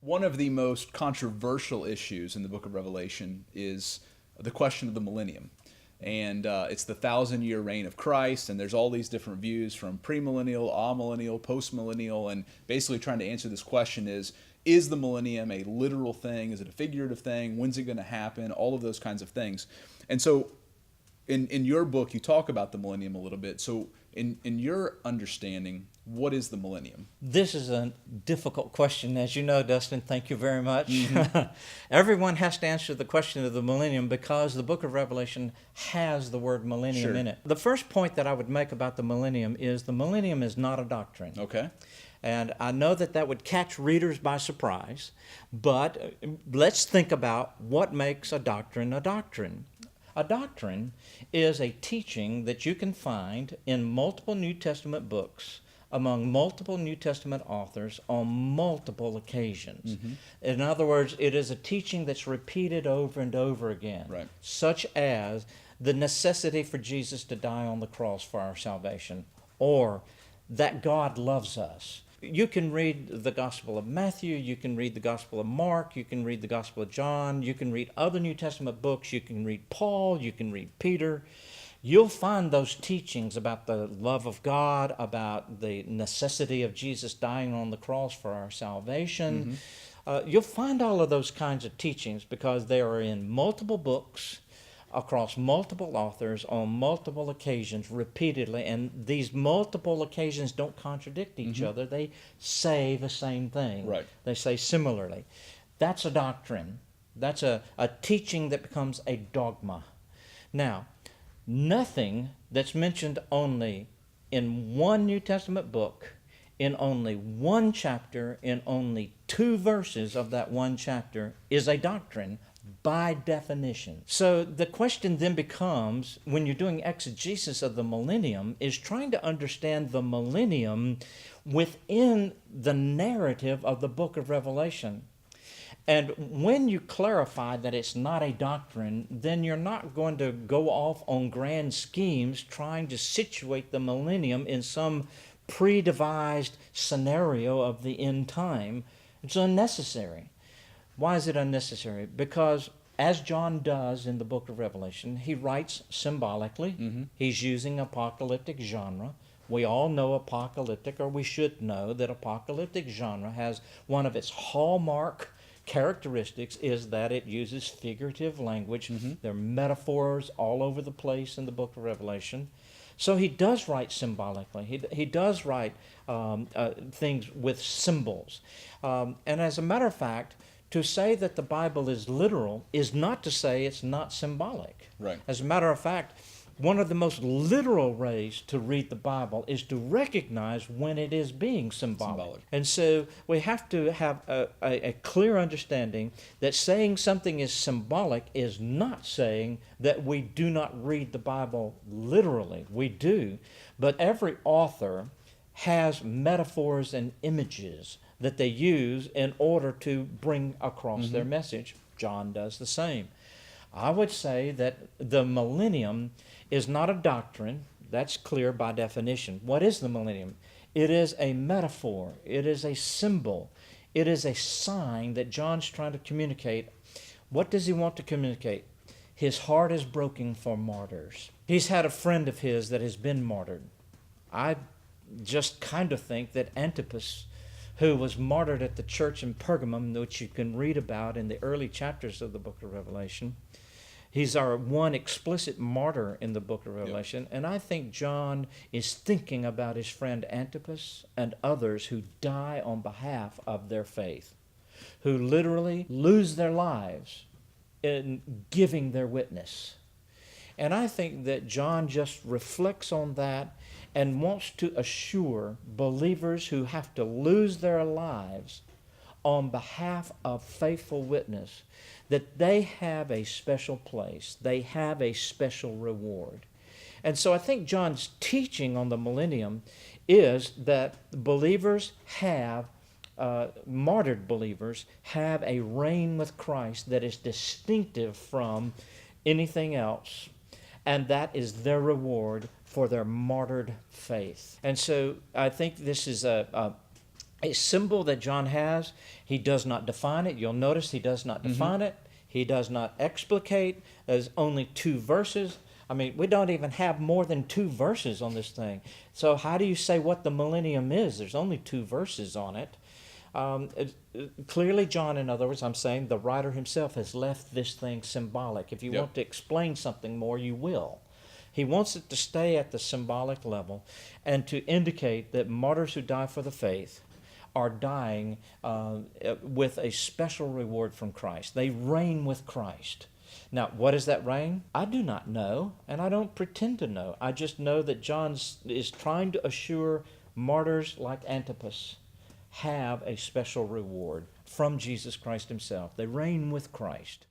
One of the most controversial issues in the book of Revelation is the question of the millennium. And it's the 1,000-year reign of Christ, and there's all these different views from premillennial, amillennial, postmillennial, and basically trying to answer this question is the millennium a literal thing? Is it a figurative thing? When's it going to happen? All of those kinds of things. And so in your book, you talk about the millennium a little bit. So in your understanding, what is the millennium? This is a difficult question, as you know, Dustin. Thank you very much. Mm-hmm. Everyone has to answer the question of the millennium because the book of Revelation has the word millennium in it. The first point that I would make about the millennium is not a doctrine. Okay. And I know that would catch readers by surprise, but let's think about what makes a doctrine a doctrine. A doctrine is a teaching that you can find in multiple New Testament books among multiple New Testament authors on multiple occasions. Mm-hmm. In other words, it is a teaching that's repeated over and over again, right, such as the necessity for Jesus to die on the cross for our salvation, or that God loves us. You can read the Gospel of Matthew, you can read the Gospel of Mark, you can read the Gospel of John, you can read other New Testament books, you can read Paul, you can read Peter. You'll find those teachings about the love of God, about the necessity of Jesus dying on the cross for our salvation. Mm-hmm. You'll find all of those kinds of teachings because they are in multiple books, across multiple authors, on multiple occasions, repeatedly. And these multiple occasions don't contradict each other. They say the same thing. Right. They say similarly. That's a doctrine. That's a teaching that becomes a dogma. Now, nothing that's mentioned only in one New Testament book, in only one chapter, in only 2 verses of that one chapter is a doctrine by definition. So the question then becomes, when you're doing exegesis of the millennium, is trying to understand the millennium within the narrative of the book of Revelation. And when you clarify that it's not a doctrine, then you're not going to go off on grand schemes trying to situate the millennium in some pre-devised scenario of the end time. It's unnecessary. Why is it unnecessary? Because as John does in the book of Revelation, he writes symbolically. Mm-hmm. He's using apocalyptic genre. We all know apocalyptic, or we should know that apocalyptic genre has one of its hallmark characteristics is that it uses figurative language. Mm-hmm. There are metaphors all over the place in the book of Revelation. So he does write symbolically. He does write things with symbols. And as a matter of fact, to say that the Bible is literal is not to say it's not symbolic. Right. As a matter of fact, one of the most literal ways to read the Bible is to recognize when it is being symbolic. And so we have to have a clear understanding that saying something is symbolic is not saying that we do not read the Bible literally. We do. But every author has metaphors and images that they use in order to bring across their message. John does the same. I would say that the millennium is not a doctrine. That's clear by definition. What is the millennium? It is a metaphor. It is a symbol. It is a sign that John's trying to communicate. What does he want to communicate? His heart is broken for martyrs. He's had a friend of his that has been martyred. I just kind of think that Antipas, who was martyred at the church in Pergamum, which you can read about in the early chapters of the book of Revelation, he's our one explicit martyr in the book of Revelation. Yep. And I think John is thinking about his friend Antipas and others who die on behalf of their faith, who literally lose their lives in giving their witness. And I think that John just reflects on that and wants to assure believers who have to lose their lives on behalf of faithful witness that they have a special place, they have a special reward. And so I think John's teaching on the millennium is that believers have, martyred believers have a reign with Christ that is distinctive from anything else, and that is their reward for their martyred faith. And so I think this is a a symbol that John has. He does not define it. You'll notice he does not define it. He does not explicate. There's only 2 verses. I mean, we don't even have more than 2 verses on this thing. So how do you say what the millennium is? There's only 2 verses on it. Clearly, John, in other words, I'm saying the writer himself has left this thing symbolic. If you want to explain something more, you will. He wants it to stay at the symbolic level and to indicate that martyrs who die for the faith are dying with a special reward from Christ. They reign with Christ. Now, what is that reign? I do not know, and I don't pretend to know. I just know that John is trying to assure martyrs like Antipas have a special reward from Jesus Christ himself. They reign with Christ.